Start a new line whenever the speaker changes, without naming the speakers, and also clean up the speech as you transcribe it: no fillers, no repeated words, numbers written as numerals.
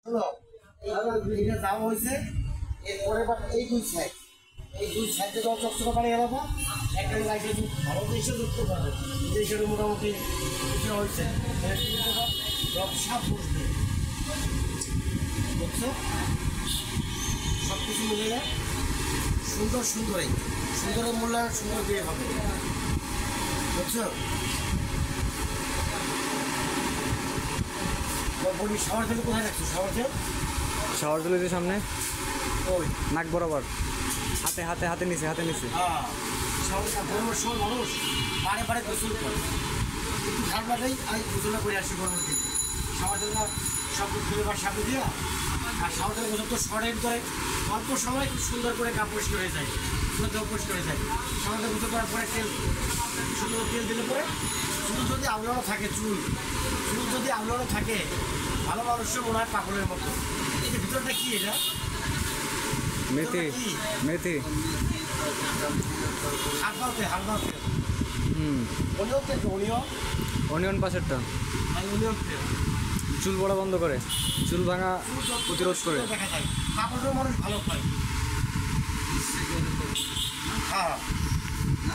এটা দাম হয়েছে এরপরে এই দুই সাইডে জল চকচকা পানি আলাদা একটা লাইটে ভালো দেশে ধরতে পারবে দেশের মোটামুটি কিছু হয়েছে ব্যবসা বসবে বুঝছো সব কিছু মিলে সুন্দরের মূল্যায়ন সুন্দর দিয়ে হবে বুঝছো বলি শাওয়ার জল কোথায় রাখছো
শাওয়ার জলের সামনে
ওই
নাক বরাবর হাতে নিচে
হ্যাঁ গরমের সময় মানুষ বারে গোসল করে একটু ঠান্ডাটাই আমি গোসলটা করে আসি গরমের দিকে শাওয়ার জল সব খুলে বা সাপে দিয়া আর শাওয়ার জলে গোসল তো শর্টের করে অল্প সময় খুব সুন্দর করে কাপ পরিষ্কার হয়ে যায় পরিষ্কার হয়ে যায় শাওয়ার জল গোসল করার পরে সুন্দর তেল দিলে পরে চুল যদি আবলানো থাকে ভালো মানুষের মনে হয় পাগলের মতো এই যে ভিতরটা কি এটা
মেথি
হালকা
অনিয়ন পাশেরটা চুল পড়া বন্ধ করে চুল ভাঙা প্রতিরোধ করে
দেখা যায় কাপড়ের মানুষ ভালো পায় হ্যাঁ